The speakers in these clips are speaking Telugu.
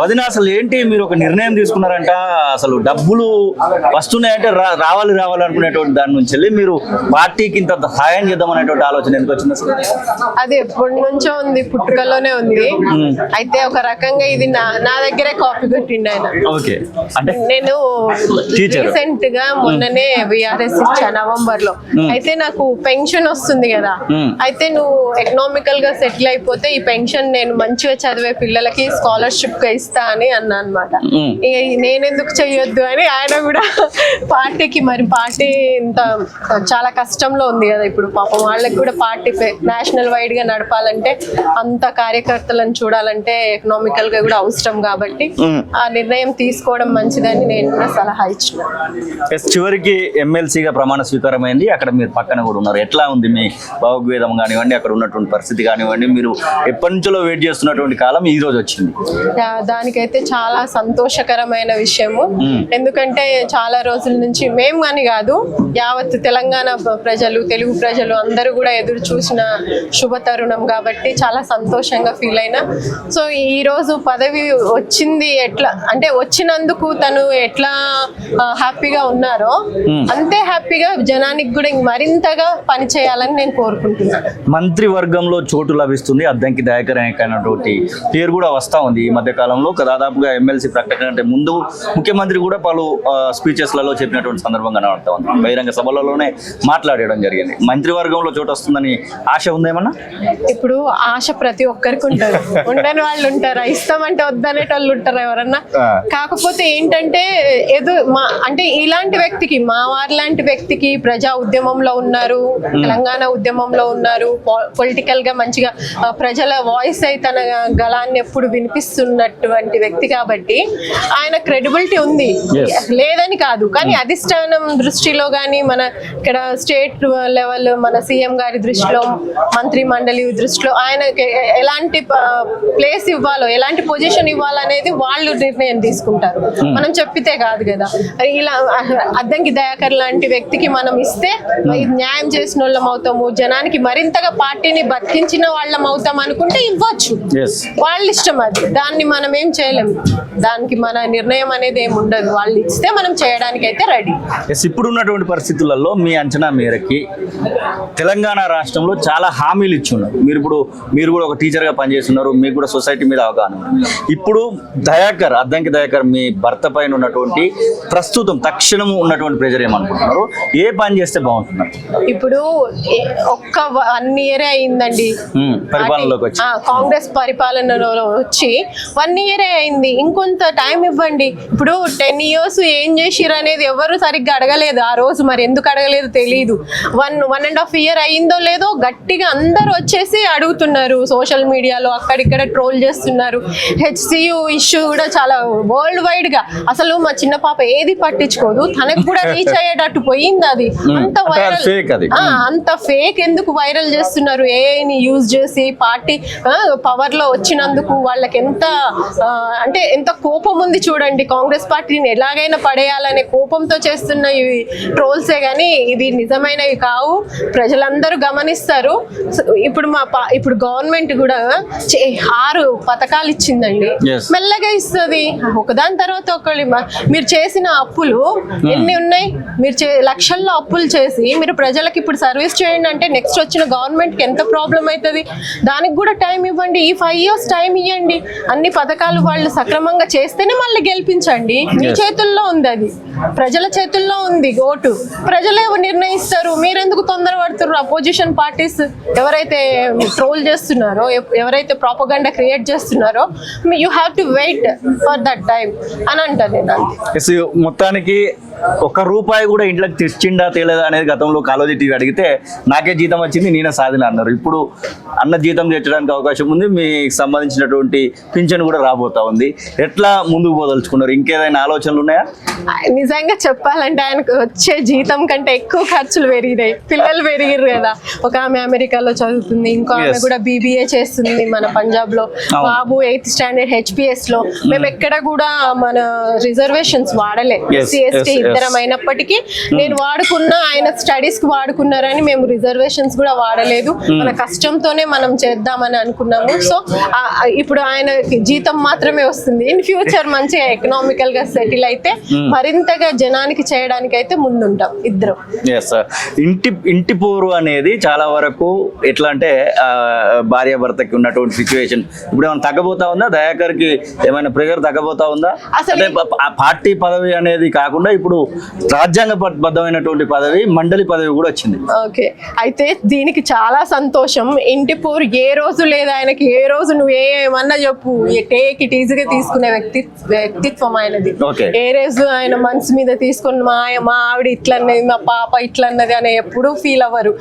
వదిన అసలు ఏంటి మీరు ఒక నిర్ణయం తీసుకున్నారంట, అసలు డబ్బులు వస్తున్నాయంటే రావాలి అనుకునేటువంటి దాని నుంచి వెళ్ళి మీరు పార్టీకి ఇంత సహాయం చేద్దాం అనేటువంటి ఆలోచన ఎందుకు వచ్చింది అసలు? అది ఎప్పటి నుంచో ఉంది, పుట్టుకలోనే ఉంది. అయితే ఒక రకంగా ఇది నా దగ్గరే కాపీ కొట్టిండు ఆయన. ఓకే, అంటే నేను రీసెంట్ గా మొన్ననే విఆర్ఎస్ ఇచ్చా నవంబర్ లో. అయితే నాకు పెన్షన్ వస్తుంది కదా, అయితే నువ్వు ఎకనామికల్ గా సెటిల్ అయిపోతే ఈ పెన్షన్ నేను మంచిగా చదివే పిల్లలకి స్కాలర్షిప్ గా ఇస్తా అని అన్నా అనమాట. నేనెందుకు చెయ్యొద్దు అని ఆయన కూడా పార్టీకి, మరి పార్టీ ఇంత చాలా కష్టంలో ఉంది కదా ఇప్పుడు, పాపం వాళ్ళకి కూడా పార్టీ నేషనల్ వైడ్ గా నడపాలంటే అంత కార్యకర్తలను చూడాలంటే ఎకనామికల్ గా కూడా అవసరం కాబట్టి ఆ నిర్ణయం తీసుకోవడం మంచిదని నేను కూడా సలహా ఇచ్చిన. చివరికి ఎమ్మెల్సీగా ప్రమాణ స్వీకారం అయింది, అక్కడ మీరు పక్కన కూడా ఉన్నారు. ఎట్లా ఉంది మీ భావోద్వేగం కానివ్వండి, అక్కడ ఉన్నటువంటి పరిస్థితి కానివ్వండి, మీరు ఎప్పటి నుంచో వెయిట్ చేస్తున్నటువంటి కాలం ఈ రోజు వచ్చింది? దానికైతే చాలా సంతోషకరమైన విషయము. ఎందుకంటే చాలా రోజుల నుంచి మేము అని కాదు, యావత్ తెలంగాణ ప్రజలు, తెలుగు ప్రజలు అందరూ కూడా ఎదురు చూసిన శుభ తరుణం కాబట్టి చాలా సంతోషంగా ఫీల్ అయినా. సో ఈ రోజు పదవి వచ్చింది, ఎట్లా అంటే వచ్చినందుకు తను ఎట్లా హ్యాపీగా ఉన్నారో అంతే హ్యాపీగా జనానికి కూడా మరింతగా పనిచేయాలని నేను కోరుకుంటున్నాను. మంత్రివర్గంలో చోటు లభిస్తుంది, అద్దంకి దయాకర్ అనేటువంటి పేరు కూడా వస్తా ఉంది ఈ మధ్య కాలంలో. దాదాపుగా ఎమ్మెల్సీ ప్రకటన కంటే ముందు ముఖ్యమంత్రి కూడా పలు స్పీచెస్లలో చెప్పినటువంటి సందర్భం కనబడతా ఉంది, బహిరంగ సభలలోనే మాట్లాడడం జరిగింది. మంత్రివర్గంలో చోటు వస్తుందని ఆశ ఉందేమన్నా? ఇప్పుడు ఆశ ప్రతి ఒక్కరికి ఉంటారు, ఉండని వాళ్ళు ఉంటారా, ఇస్తామంటే వద్దనేటోళ్ళు ఉంటారు ఎవరన్నా. కాకపోతే ఏంటంటే అంటే ఇలాంటి వ్యక్తికి, మా వారి లాంటి వ్యక్తికి ప్రజా ఉద్యమంలో ఉన్నారు, తెలంగాణ ఉద్యమంలో ఉన్నారు, పొలిటికల్ గా మంచిగా ప్రజల వాయిస్ అయితే తన గళాన్ని ఎప్పుడు వినిపిస్తున్నటువంటి వ్యక్తి కాబట్టి ఆయన క్రెడిబిలిటీ ఉంది, లేదని కాదు. కానీ అధిష్టానం దృష్టిలో కానీ, మన ఇక్కడ స్టేట్ లెవెల్ మన సీఎం గారి దృష్టిలో, మంత్రి మండలి దృష్టిలో ఆయనకి ఎలాంటి ప్లేస్ ఇవ్వాలో, ఎలాంటి పొజిషన్ ఇవ్వాలనేది వాళ్ళు నిర్ణయం తీసుకుంటారు, మనం చెప్పితే కాదు కదా. ఇలా అద్దంకి దయాకర్ లాంటి వ్యక్తికి మనం ఇస్తే న్యాయం చేసిన వాళ్ళం అవుతాము, జనానికి మరింతగా పార్టీని బతికించిన వాళ్ళం అవుతాం అనుకుంటే ఇవ్వచ్చు, వాళ్ళ ఇష్టం అది. దాన్ని మనం ఏం చేయలేము, దానికి మన నిర్ణయం అనేది ఏమి ఉండదు. వాళ్ళు ఇస్తే మనం చేయడానికి అయితే రెడీ. ఇప్పుడు ఉన్నటువంటి పరిస్థితులలో మీ అంచనా మేరకి తెలంగాణ రాష్ట్రంలో చాలా హామీలు ఇచ్చున్నారు. మీరు కూడా ఒక టీచర్గా పనిచేస్తున్నారు, మీకు కూడా సొసైటీ మీద అవగాహన. ఇప్పుడు అద్దంకి దయాకర్ మీ భర్త పైన ఉన్నటువంటి ప్రస్తుతం తక్షణం ఉన్నటువంటి ప్రెజర్ ఏమనుకుంటున్నారు, ఏ పని చేస్తే బాగుంటున్నారు? ఇప్పుడు ఒక్క 1 year అయిందండి పరిపాలనలోకి వచ్చి, కాంగ్రెస్ పరిపాలనలో వచ్చి 1 year అయింది, ఇంకొంత టైం ఇవ్వండి. ఇప్పుడు 10 years ఏం చేసిరు అనేది ఎవరు సరిగ్గా అడగలేదు ఆ రోజు, మరి ఎందుకు అడగలేదు తెలియదు. 1.5 year అయిందో లేదో గట్టిగా అందరు వచ్చేసి అడుగుతున్నారు, సోషల్ మీడియాలో అక్కడిక్కడ ట్రోల్ చేస్తున్నారు. HCU ఇష్యూ కూడా చాలా వరల్డ్ వైడ్ గా, అసలు మా చిన్న పాప ఏది పట్టించుకోదు, తనకు కూడా రీచ్ అయ్యేటట్టు పోయింది. అది అంత వైరల్, అంత ఫేక్ ఎందుకు వైరల్ చేస్తున్నారు? ఏఐని యూజ్ చేసి పార్టీ పవర్ లో వచ్చినందుకు వాళ్ళకి ఎంత కోపం ఉంది చూడండి. కాంగ్రెస్ పార్టీని ఎలాగైనా పడేయాలనే కోపంతో చేస్తున్న ఇవి ట్రోల్సే గానీ ఇది నిజమైనవి కావు, ప్రజలందరూ గమనిస్తారు. ఇప్పుడు గవర్నమెంట్ కూడా 6 పథకాలు ఇచ్చిందండి, మెల్లగా ఇస్తుంది ఒకదాని తర్వాత ఒకటి. మీరు చేసిన అప్పులు ఎన్ని ఉన్నాయి? మీరు లక్షల్లో అప్పులు చేసి మీరు ప్రజలకు ఇప్పుడు సర్వీస్ చేయండి అంటే నెక్స్ట్ వచ్చిన గవర్నమెంట్ కి ఎంత ప్రాబ్లం అవుతుంది? దానికి కూడా టైం ఇవ్వండి, ఈ 5 years టైం ఇవ్వండి. అన్ని పథకాలు వాళ్ళు సక్రమంగా చేస్తేనే మళ్ళీ గెలిపించండి. మీ చేతుల్లో ఉంది, అది ప్రజల చేతుల్లో ఉంది. ఓటు ప్రజలే నిర్ణయిస్తారు, మీరెందుకు తొందరపడుతున్నారు? అపోజిషన్ పార్టీస్ ఎవరైతే ట్రోల్ చేస్తున్నారో, ఎవరైతే ప్రాపగండా క్రియేట్ చేస్తున్నారో, you have to wait for that time అని అంటారు. మొత్తానికి ₹1 కూడా ఇంట్లోకి తెచ్చిండా తేలేదా అనేది గతంలో కాలేజీ టీవీ అడిగితే నాకే జీతం వచ్చింది, నేనే సాధిన అన్నారు. ఇప్పుడు అన్న జీతం తెచ్చడానికి అవకాశం ఉంది, మీకు సంబంధించినటువంటి పింఛన్ కూడా రాబోతా ఉంది. ఎట్లా ముందుకు పోదలుచుకున్నారు? ఇంకేదైనా ఆలోచనలు ఉన్నాయా? నిజంగా చెప్పాలంటే ఆయనకు వచ్చే జీతం కంటే ఎక్కువ ఖర్చులు పెరిగినాయి. పిల్లలు పెరిగిరు కదా, ఒక ఆమె అమెరికాలో చదువుతుంది, ఇంకో ఆమె కూడా BBA చేస్తుంది మన పంజాబ్ లో, బాబు 8th standard HPS లో. మేము ఎక్కడ కూడా మన రిజర్వేషన్స్ వాడలే, SC ST ఇద్దరం అయినప్పటికీ నేను వాడుకున్న, ఆయన స్టడీస్ కి వాడుకున్నారని మేము రిజర్వేషన్స్ కూడా వాడలేదు. మన కష్టంతోనే మనం చేద్దామని అనుకున్నాము. సో ఇప్పుడు ఆయన జీతం మాత్రమే వస్తుంది. ఇన్ ఫ్యూచర్ మంచిగా ఎకనామికల్ గా సెటిల్ అయితే మరింతగా జనానికి చేయడానికి అయితే ముందుంటాం ఇద్దరం. ఇంటి పోరు అనేది చాలా వరకు ఎట్లా అంటే భార్యాభర్తకి ఉన్నటువంటి సిచ్యువేషన్ ఇప్పుడు ఏమైనా తగ్గబోతా ఉందా? దయాకర్కి ఏమైనా ప్రెజర్ తగ్గబోతా ఉందా? అంటే పార్టీ పదవి అనేది కాకుండా ఇప్పుడు రాజ్యాంగబద్ధమైనటువంటి పదవి, మండలి పదవి కూడా వచ్చింది. ఓకే, అయితే దీనికి చాలా సంతోషం. ఇంటి పోరు ఏ రోజు లేదు ఆయనకి. ఏ రోజు నువ్వు ఏమన్నా చెప్పు, టేక్ ఇట్ ఈజీగా తీసుకునే వ్యక్తిత్వం ఆయనది. ఏ రోజు ఆయన మనసు మీద తీసుకుని మా ఆవిడ ఇట్లన్నది, మా పాప ఇట్లన్నది అని ఎప్పుడు ఫీల్ అవ్వరు.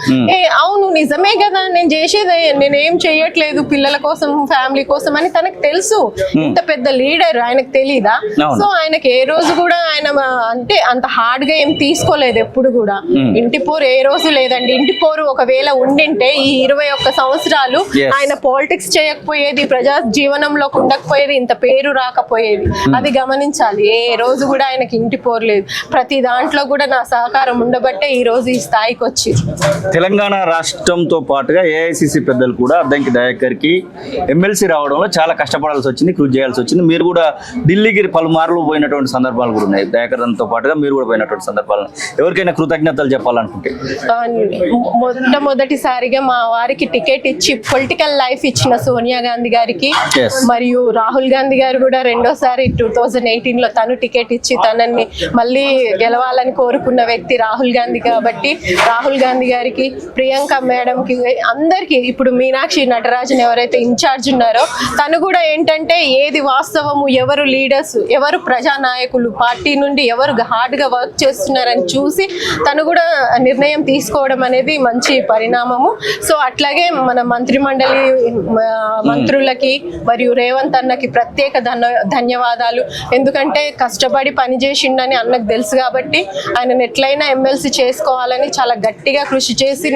అవును నిజమే కదా, నేను చేసేది నేనేం చెయ్యట్లేదు పిల్లల కోసం, ఫ్యామిలీ కోసం అని తనకు తెలుసు. ఇంత పెద్ద లీడర్ ఆయనకు తెలీదా? సో ఆయనకి ఏ రోజు కూడా ఆయన అంటే అంత హార్డ్ గా ఏం తీసుకోలేదు ఎప్పుడు కూడా. ఇంటి పోరు ఏ రోజు లేదండి. ఇంటి పోరు ఒకవేళ ఉండింటే ఈ 21 సంవత్సరాలు ఆయన పాలిటిక్స్ చేయకపోయేది, ప్రజా జీవనంలోకి ఉండకపోయేది, ఇంత పేరు రాకపోయేది. అది గమనించాలి. ఏ రోజు కూడా ఆయనకి ఇంటి పోరు లేదు. ప్రతి దాంట్లో కూడా నా సహకారం ఉండబట్టే ఈ రోజు ఈ స్థాయికి వచ్చి. తెలంగాణ రాష్ట్రంతో పాటుగా ఏఐసిసి పెద్దలు కూడా అద్దంకి దయాకర్కి ఎమ్మెల్సీ రావడంలో చాలా కష్టపడాల్సి వచ్చింది, కృషి చేయాల్సి వచ్చింది. మీరు కూడా ఢిల్లీకి పలుమార్లు పోయినటువంటి సందర్భాలు కూడా ఉన్నాయి. దయాకర్తో పాటుగా మీరు కూడా పోయినటువంటి సందర్భాలు. ఎవరికైనా కృతజ్ఞతలు చెప్పాలనుకుంటే? మొదటిసారిగా మా వారికి టికెట్ ఇచ్చి పొలిటికల్ లైఫ్ ఇచ్చిన సోనియా గాంధీ గారికి, మరియు రాహుల్ గాంధీ గారు కూడా రెండోసారి 2018 లో తను టికెట్ ఇచ్చి తనని మళ్ళీ గెలవాలని కోరుకున్న వ్యక్తి రాహుల్ గాంధీ కాబట్టి రాహుల్ గాంధీ గారికి, ప్రియాంక మేడంకి, అందరికీ, ఇప్పుడు మీనాక్షి నటరాజన్ ఎవరైతే ఇన్ఛార్జ్ ఉన్నారో తను కూడా ఏంటంటే ఏది వాస్తవము, ఎవరు లీడర్స్, ఎవరు ప్రజానాయకులు, పార్టీ నుండి ఎవరు హార్డ్ గా వర్క్ చేస్తున్నారని చూసి తను కూడా నిర్ణయం తీసుకోవడం అనేది మంచి పరిణామము. సో అట్లాగే మన మంత్రిమండలి మంత్రులకి మరియు రేవంత్ అన్నకి ప్రత్యేక ధన్యవాదాలు. ఎందుకంటే కష్టపడి పనిచేసిండని అన్నకు తెలుసు కాబట్టి ఆయన ఎట్లయినా ఎమ్మెల్సీ చేసుకోవాలని చాలా గట్టిగా కృషి చేసి,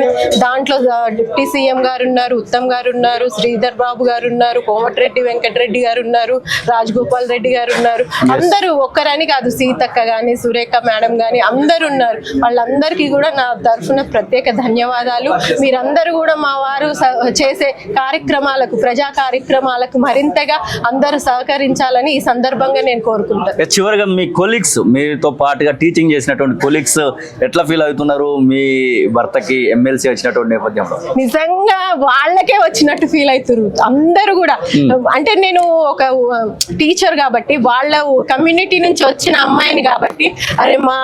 దాంట్లో డిప్యూటీ సీఎం గారు ఉన్నారు, ఉత్తమ్ గారు ఉన్నారు, శ్రీధర్ బాబు గారు ఉన్నారు, కోమటిరెడ్డి వెంకటరెడ్డి గారు ఉన్నారు, రాజగోపాల్ రెడ్డి గారు ఉన్నారు. అందరూ ఒక్కరని కాదు, సీతక్క గాని, సురేఖ మేడం గాని అందరు ఉన్నారు. వాళ్ళందరికీ కూడా నా తరఫున ప్రత్యేక ధన్యవాదాలు. మీరందరూ కూడా మా వారు చేసే కార్యక్రమాలకు, ప్రజా కార్యక్రమాలకు మరింతగా అందరూ సహకరించాలని ఈ సందర్భంగా నేను కోరుకుంటాను. చివరిగా మీ కొలీగ్స్, మీతో పాటుగా టీచింగ్ చేసినటువంటి కొలీగ్స్ ఎట్లా ఫీల్ అవుతున్నారు మీ భర్తకి ఎమ్మెల్సీ వచ్చినటువంటి నేపథ్యంలో? నిజంగా వాళ్ళకే వచ్చినట్టు ఫీల్ అవుతారు అందరూ కూడా. అంటే నేను ఒక టీచర్ కాబట్టి, వాళ్ళ కమ్యూనిటీ నుంచి వచ్చిన అమ్మాయిని కాబట్టి, అరే మా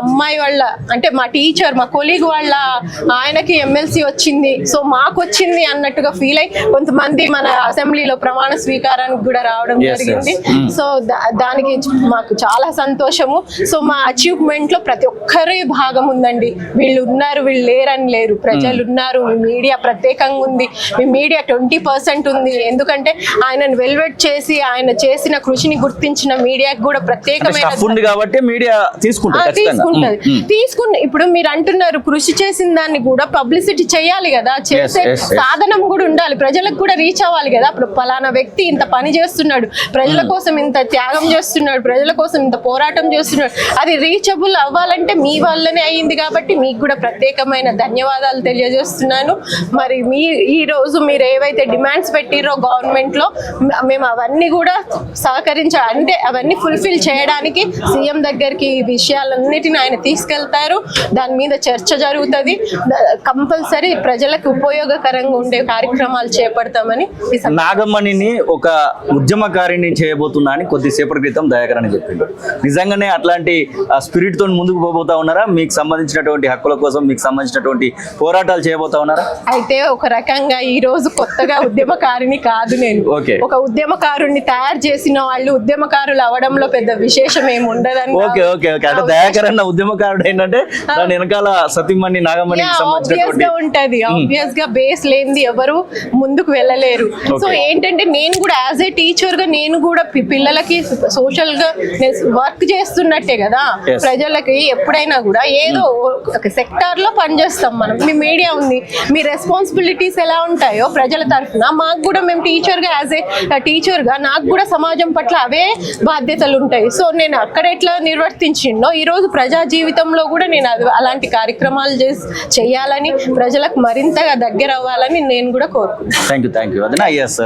అమ్మాయి వాళ్ళ, అంటే మా టీచర్, మా కొలీగ్ వాళ్ళ ఆయనకి ఎమ్మెల్సీ వచ్చింది, సో మాకు వచ్చింది అన్నట్టుగా ఫీల్ అయ్యి కొంతమంది మన అసెంబ్లీలో ప్రమాణ స్వీకారానికి కూడా రావడం జరిగింది. సో దానికి మాకు చాలా సంతోషము. సో మా అచీవ్మెంట్ లో ప్రతి ఒక్కరి భాగం ఉందండి. వీళ్ళు ఉన్నారు, వీళ్ళు లేరని లేరు, ప్రజలు ఉన్నారు, మీ మీడియా ప్రత్యేకంగా ఉంది, మీ మీడియా 20% ఉంది. ఎందుకంటే ఆయనను వెల్వెట్ చేసి ఆయన చేసిన కృషిని గుర్తించిన మీడియాకి కూడా ప్రత్యేకమైన కాబట్టి మీడియా తీసుకుంటుంది. ఇప్పుడు మీరు అంటున్నారు కృషి చేసిన దాన్ని కూడా పబ్లిసిటీ చేయాలి కదా, చేసే సాధనం కూడా ఉండాలి, ప్రజలకు కూడా రీచ్ అవ్వాలి కదా. అప్పుడు పలానా వ్యక్తి ఇంత పని చేస్తున్నాడు, ప్రజల కోసం ఇంత త్యాగం చేస్తున్నాడు, ప్రజల కోసం ఇంత పోరాటం చేస్తున్నాడు, అది రీచబుల్ అవ్వాలంటే మీ వల్లనే అయ్యింది. కాబట్టి మీకు కూడా ప్రత్యేకమైన ధన్యవాదాలు తెలియజేస్తున్నాను. మరి ఈ రోజు మీరు ఏవైతే డిమాండ్స్ పెట్టిరో గవర్నమెంట్ లో, మేము అవన్నీ కూడా అంటే అవన్నీ ఫుల్ఫిల్ చేయడానికి సీఎం దగ్గరికి ఈ విషయాలన్నిటిని ఆయన తీసుకెళ్తారు. దాని మీద చర్చ జరుగుతుంది. కంపల్సరీ ప్రజలకు ఉపయోగకరంగా ఉండే కార్యక్రమాలు చేపడతామని. నాగమణిని ఒక ఉద్యమకారిని చేయబోతున్నా అని కొద్దిసేపటి క్రితం దయాకర్ అని చెప్పిండు. నిజంగానే అట్లాంటి స్పిరిట్ తో ముందుకు పోబోతా ఉన్నారా? మీకు సంబంధించినటువంటి హక్కుల కోసం, మీకు సంబంధించినటువంటి పోరాటాలు చేయబోతా ఉన్నారా? అయితే ఒక రకంగా ఈ రోజు కొత్తగా ఉద్యమకారిని కాదు నేను. ఒక ఉద్యమకారుని తయారు చేసిన వాళ్ళు ఉద్యమకారులు అవడంలో పెద్ద విశేషం ఏమి ఉండదని. అంటే దయాకర్ అన్న ఉద్యమకారుడు ఏంటంటే దాని వెనకాల సతీమణి నాగమణి ఉంటది. ఆబ్వియస్ గా బేస్ లేనిది ఎవరు ముందుకు వెళ్ళలేరు. సో ఏంటంటే నేను కూడా యాజ్ ఏ టీచర్ గా నేను కూడా పిల్లలకి సోషల్ గా వర్క్ చేస్తున్నట్టే కదా. ప్రజలకి ఎప్పుడైనా కూడా ఏదో ఒక సెక్టార్ లో పనిచేస్తాం మనం. మీ మీడియా ఉంది, మీ రెస్పాన్సిబిలిటీస్ ఎలా ఉంటాయో ప్రజల తరఫున మాకు కూడా, మేము టీచర్ గా యాజ్ ఏ టీచర్ గా నాకు కూడా సమాజం పట్ల అవే బాధ్యతలు ఉంటాయి. సో నేను అక్కడ ఎట్లా నిర్వర్తించిండో ఈ రోజు ప్రజా జీవితంలో కూడా నేను అలాంటి కార్యక్రమాలు చేయాలని ప్రజలకు మరింతగా దగ్గర అవ్వాలని నేను కూడా కోరుకుంటున్నాను. థ్యాంక్ యూ వదిన. ఎస్